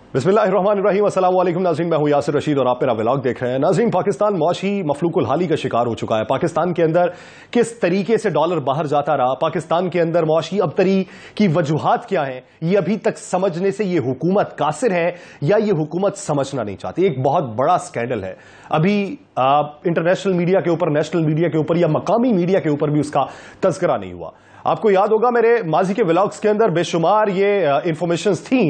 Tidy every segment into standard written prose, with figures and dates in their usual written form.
बिस्मिल्लाहिर्रहमानिर्रहीम। अस्सलाम वालेकुम नाज़रीन, मैं हूं यासिर रशीद और आप मेरा व्लॉग देख रहे हैं। नाज़रीन, पाकिस्तान मौशी मफलूकुल हाली का शिकार हो चुका है। पाकिस्तान के अंदर किस तरीके से डॉलर बाहर जाता रहा, पाकिस्तान के अंदर मौशी अबतरी की वजूहात क्या हैं, ये अभी तक समझने से ये हुकूमत कासिर है या ये हुकूमत समझना नहीं चाहती। एक बहुत बड़ा स्कैंडल है। अभी इंटरनेशनल मीडिया के ऊपर, नेशनल मीडिया के ऊपर या मकामी मीडिया के ऊपर भी उसका तज़किरा नहीं हुआ। आपको याद होगा मेरे माजी के व्लॉग्स के अंदर बेशुमार ये इंफॉर्मेशंस थी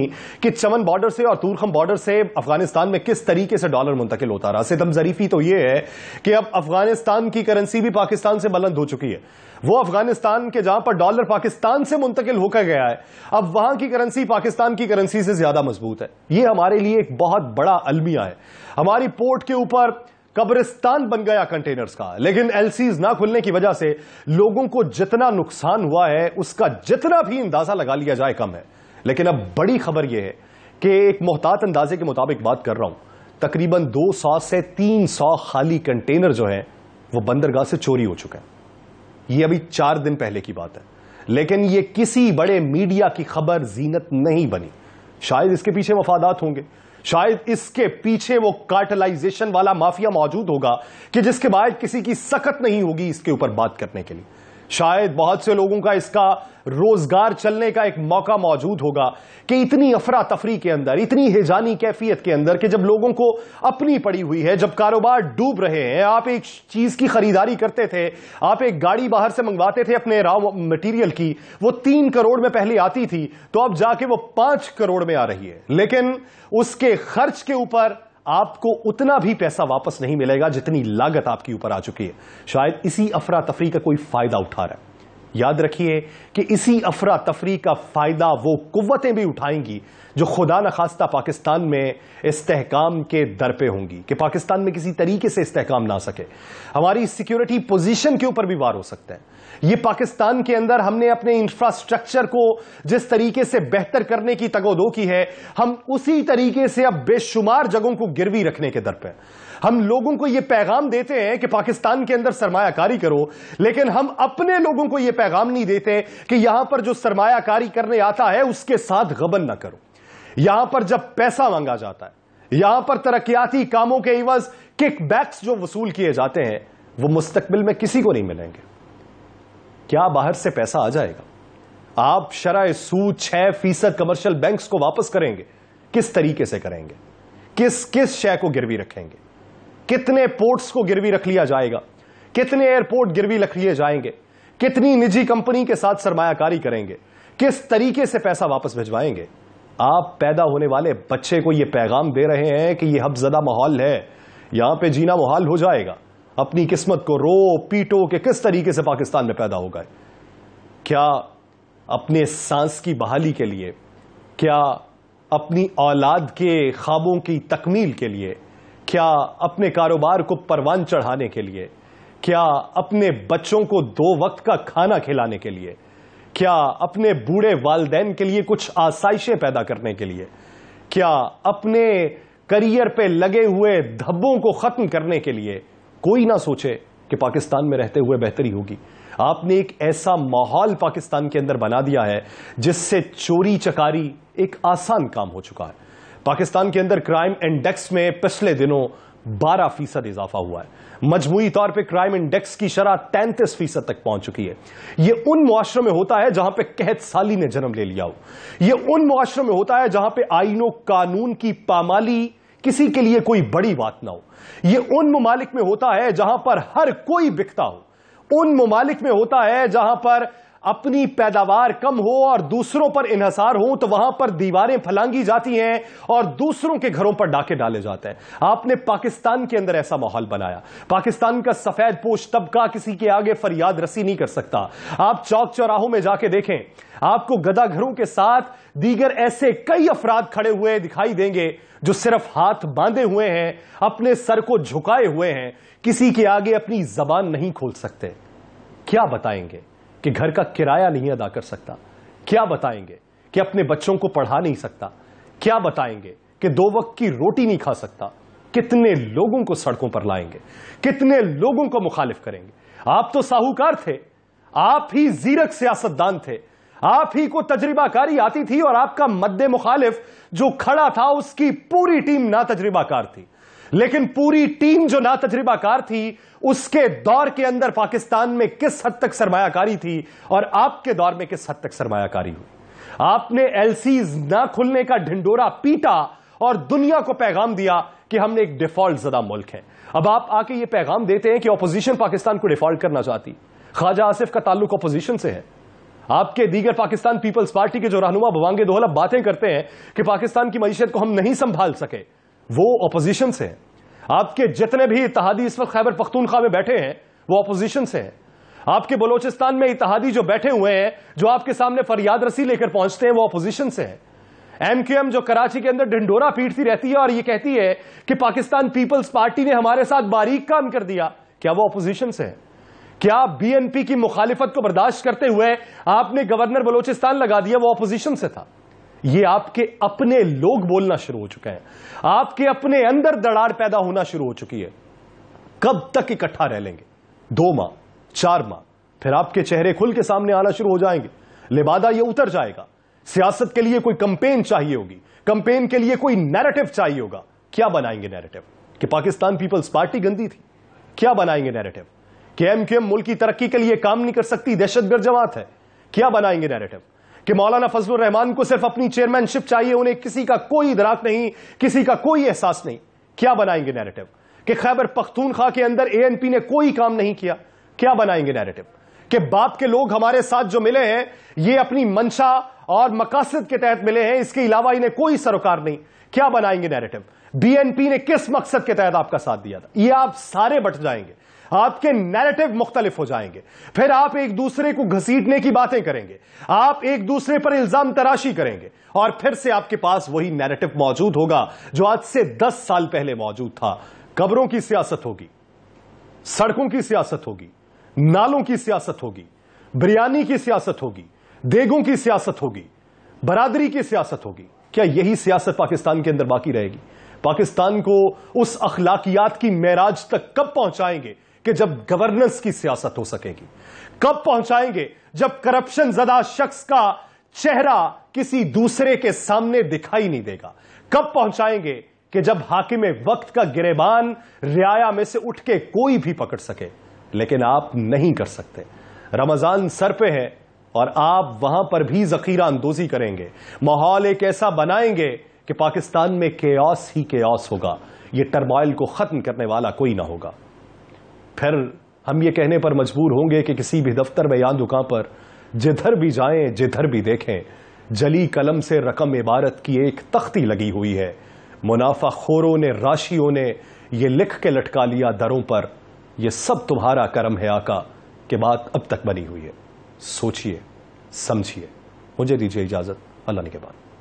कि चमन बॉर्डर से और तूरखम बॉर्डर से अफगानिस्तान में किस तरीके से डॉलर मुंतकिल होता रहा। सितम ज़रीफी तो ये है कि अब अफगानिस्तान की करेंसी भी पाकिस्तान से बुलंद हो चुकी है। वो अफगानिस्तान के जहां पर डॉलर पाकिस्तान से मुंतकिल होकर गया है, अब वहां की करेंसी पाकिस्तान की करेंसी से ज्यादा मजबूत है। ये हमारे लिए एक बहुत बड़ा अलमिया है। हमारी पोर्ट के ऊपर कब्रिस्तान बन गया कंटेनर्स का, लेकिन एलसीज ना खुलने की वजह से लोगों को जितना नुकसान हुआ है उसका जितना भी अंदाजा लगा लिया जाए कम है। लेकिन अब बड़ी खबर यह है कि एक मोहतात अंदाजे के मुताबिक बात कर रहा हूं, तकरीबन 200 से 300 खाली कंटेनर जो है वो बंदरगाह से चोरी हो चुके हैं। ये अभी 4 दिन पहले की बात है, लेकिन ये किसी बड़े मीडिया की खबर जीनत नहीं बनी। शायद इसके पीछे मफादात होंगे, शायद इसके पीछे वो कार्टलाइजेशन वाला माफिया मौजूद होगा कि जिसके बाद किसी की सकत नहीं होगी इसके ऊपर बात करने के लिए। शायद बहुत से लोगों का इसका रोजगार चलने का एक मौका मौजूद होगा कि इतनी अफरा तफरी के अंदर, इतनी हिजानी कैफियत के अंदर कि जब लोगों को अपनी पड़ी हुई है, जब कारोबार डूब रहे हैं, आप एक चीज की खरीदारी करते थे, आप एक गाड़ी बाहर से मंगवाते थे अपने रॉ मटेरियल की, वो 3 करोड़ में पहले आती थी, तो अब जाके वो 5 करोड़ में आ रही है। लेकिन उसके खर्च के ऊपर आपको उतना भी पैसा वापस नहीं मिलेगा जितनी लागत आपके ऊपर आ चुकी है। शायद इसी अफरा तफरी का कोई फायदा उठा रहा है। याद रखिए कि इसी अफरा तफरी का फायदा वो कुव्वतें भी उठाएंगी जो खुदा न खास्ता पाकिस्तान में इस्तेहकाम के दर पे होंगी, कि पाकिस्तान में किसी तरीके से इस्तेहकाम ना सके। हमारी सिक्योरिटी पोजीशन के ऊपर भी वार हो सकता है। ये पाकिस्तान के अंदर हमने अपने इंफ्रास्ट्रक्चर को जिस तरीके से बेहतर करने की तगोदो की है, हम उसी तरीके से अब बेशुमार जगहों को गिरवी रखने के दर पे। हम लोगों को यह पैगाम देते हैं कि पाकिस्तान के अंदर सरमायाकारी करो, लेकिन हम अपने लोगों को यह पैगाम नहीं देते कि यहां पर जो सरमायाकारी करने आता है उसके साथ गबन ना करो। यहां पर जब पैसा मांगा जाता है, यहां पर तरक्याती कामों के इवज किकबैक्स जो वसूल किए जाते हैं, वो मुस्तकबिल में किसी को नहीं मिलेंगे। क्या बाहर से पैसा आ जाएगा? आप शरह सूद 6% कमर्शियल बैंक्स को वापस करेंगे? किस तरीके से करेंगे? किस किस शय को गिरवी रखेंगे? कितने पोर्ट्स को गिरवी रख लिया जाएगा? कितने एयरपोर्ट गिरवी रख लिए जाएंगे? कितनी निजी कंपनी के साथ सरमायाकारी करेंगे? किस तरीके से पैसा वापस भिजवाएंगे? आप पैदा होने वाले बच्चे को यह पैगाम दे रहे हैं कि यह हबज़दा माहौल है, यहां पे जीना मुहाल हो जाएगा। अपनी किस्मत को रो पीटो कि किस तरीके से पाकिस्तान में पैदा हो गए। क्या अपने सांस की बहाली के लिए, क्या अपनी औलाद के ख्वाबों की तकमील के लिए, क्या अपने कारोबार को परवान चढ़ाने के लिए, क्या अपने बच्चों को 2 वक्त का खाना खिलाने के लिए, क्या अपने बूढ़े वालिदैन के लिए कुछ आसाइशें पैदा करने के लिए, क्या अपने करियर पे लगे हुए धब्बों को खत्म करने के लिए कोई ना सोचे कि पाकिस्तान में रहते हुए बेहतरी होगी? आपने एक ऐसा माहौल पाकिस्तान के अंदर बना दिया है जिससे चोरी चकारी एक आसान काम हो चुका है। पाकिस्तान के अंदर क्राइम इंडेक्स में पिछले दिनों 12% इजाफा हुआ है। मजमूई तौर पे क्राइम इंडेक्स की शरह 33% तक पहुंच चुकी है। यह उन मुआशरों में होता है जहां पे कहत साली ने जन्म ले लिया हो। यह उन मुआशरों में होता है जहां पे आईनो कानून की पामाली किसी के लिए कोई बड़ी बात ना हो। यह उन ममालिक में होता है जहां पर हर कोई बिकता हो। उन ममालिक में होता है जहां पर अपनी पैदावार कम हो और दूसरों पर इन्हसार हो, तो वहां पर दीवारें फलांगी जाती हैं और दूसरों के घरों पर डाके डाले जाते हैं। आपने पाकिस्तान के अंदर ऐसा माहौल बनाया। पाकिस्तान का सफेद पोश तबका किसी के आगे फरियाद रसी नहीं कर सकता। आप चौक चौराहों में जाके देखें, आपको गदा घरों के साथ दीगर ऐसे कई अफराद खड़े हुए दिखाई देंगे जो सिर्फ हाथ बांधे हुए हैं, अपने सर को झुकाए हुए हैं, किसी के आगे अपनी जबान नहीं खोल सकते। क्या बताएंगे कि घर का किराया नहीं अदा कर सकता? क्या बताएंगे कि अपने बच्चों को पढ़ा नहीं सकता? क्या बताएंगे कि 2 वक्त की रोटी नहीं खा सकता? कितने लोगों को सड़कों पर लाएंगे? कितने लोगों को मुखालिफ करेंगे? आप तो साहूकार थे, आप ही जीरक सियासतदान थे। آپ ہی کو تجربہ کاری آتی تھی اور آپ کا مد مخالف جو کھڑا تھا اس کی پوری ٹیم نا تجربہ کار تھی. لیکن پوری ٹیم جو نا تجربہ کار تھی اس کے دور کے اندر پاکستان میں کس حد تک سرمایہ کاری تھی اور آپ کے دور میں کس حد تک سرمایہ کاری ہوئی. آپ نے ایل سیز نہ کھلنے کا ڈھنڈورا پیٹا اور دنیا کو پیغام دیا کہ ہم نے ایک ڈیفالٹ زدہ ملک ہے. اب آپ آ کے یہ پیغام دیتے ہیں کہ اپوزیشن پاکستان کو ڈیفالٹ کرنا چاہتی. خواجہ آصف کا تعلق اپوزیشن سے ہے. آپ کے دیگر پاکستان پیپلز پارٹی کے جو رہنما بوانگے دولت باتیں کرتے ہیں کہ پاکستان کی معیشت کو ہم نہیں سنبھال سکے, وہ اپوزیشن سے ہیں. آپ کے جتنے بھی اتحادی اس وقت خیبر پختونخوا میں بیٹھے ہیں وہ اپوزیشن سے ہیں. آپ کے بلوچستان میں اتحادی جو بیٹھے ہوئے ہیں, جو آپ کے سامنے فریاد رسی لے کر پہنچتے ہیں, وہ اپوزیشن سے ہیں. ایم کیو ایم جو کراچی کے اندر ڈھنڈورا پیٹتی رہتی ہے اور یہ کہتی ہے کہ پاکستان پیپلز پارٹی نے ہمارے ساتھ باریک کام کر دیا, کیا وہ اپوزیشن سے ہے؟ کیا بی این پی کی مخالفت کو برداشت کرتے ہوئے آپ نے گورنر بلوچستان لگا دیا, وہ اپوزیشن سے تھا؟ یہ آپ کے اپنے لوگ بولنا شروع ہو چکے ہیں. آپ کے اپنے اندر دراڑ پیدا ہونا شروع ہو چکی ہے. کب تک اکٹھا رہ لیں گے؟ 2 ماہ 4 ماہ, پھر آپ کے چہرے کھل کے سامنے آنا شروع ہو جائیں گے. لبادہ یہ اتر جائے گا. سیاست کے لیے کوئی کمپین چاہیے ہوگی, کمپین کے لیے کوئی نیریٹو چاہیے ہوگا. کیا بنائیں گے نیریٹو؟ کہ پاکستان پیپلز پارٹی گندی تھی. کیا بنائیں گے نیریٹو؟ کہ ایم کیو ایم ملک کی ترقی کے لیے کام نہیں کر سکتی, دہشت گرد جماعت ہے. کیا بنائیں گے نیریٹو؟ کہ مولانا فضل الرحمان کو صرف اپنی چیئرمین شپ چاہیے, انہیں کسی کا کوئی ادراک نہیں, کسی کا کوئی احساس نہیں. کیا بنائیں گے نیریٹو؟ کہ خیبر پختونخوا کے اندر اے این پی نے کوئی کام نہیں کیا. کیا بنائیں گے نیریٹو؟ کہ باپ کے لوگ ہمارے ساتھ جو ملے ہیں یہ اپنی منشا اور مقاصد کے تحت ملے ہیں, اس کے علاوہ انہیں کوئی سروکار نہیں. کیا بنائیں گے نیریٹو؟ بی این پی نے کس مقصد کے تحت آپ کا ساتھ دیا تھا؟ یہ آپ سارے بٹ جائیں گے, آپ کے نیریٹو مختلف ہو جائیں گے. پھر آپ ایک دوسرے کو گھسیٹنے کی باتیں کریں گے, آپ ایک دوسرے پر الزام تراشی کریں گے, اور پھر سے آپ کے پاس وہی نیریٹو موجود ہوگا جو آج سے 10 سال پہلے موجود تھا. قبروں کی سیاست ہوگی, سڑکوں کی سیاست ہوگی, نالوں کی سیاست ہوگی, بریانی کی سیاست ہوگی, دیگوں کی سیاست ہوگی, برادری کی سیاست ہوگی. کیا یہی سیاست پاکستان کے اندر باقی رہے گی؟ پاکستان کو اس اخلاقیات کی معراج تک کب پہنچائیں گے کہ جب گورننس کی سیاست ہو سکے گی؟ کب پہنچائیں گے جب کرپشن زدہ شخص کا چہرہ کسی دوسرے کے سامنے دکھائی نہیں دے گا؟ کب پہنچائیں گے کہ جب حاکم وقت کا گریبان رعایا میں سے اٹھ کے کوئی بھی پکڑ سکے؟ لیکن آپ نہیں کر سکتے. رمضان سر پہ ہے اور آپ وہاں پر بھی ذخیرہ اندوزی کریں گے. ماحول ایک ایسا بنائیں گے کہ پاکستان میں کیاس ہی کیاس ہوگا. یہ ٹرمائل کو ختم کرنے والا کوئی نہ ہوگا. پھر ہم یہ کہنے پر مجبور ہوں گے کہ کسی بھی دفتر میں یا دکان پر جدھر بھی جائیں جدھر بھی دیکھیں جلی قلم سے رقم عبارت کی ایک تختی لگی ہوئی ہے. منافع خوروں نے, راشیوں نے یہ لکھ کے لٹکا لیا دروں پر, یہ سب تمہارا کرم ہے آقا, کہ بات اب تک بنی ہوئی ہے. سوچئے, سمجھیے. مجھے دیجیے اجازت. اللہ نگہبان.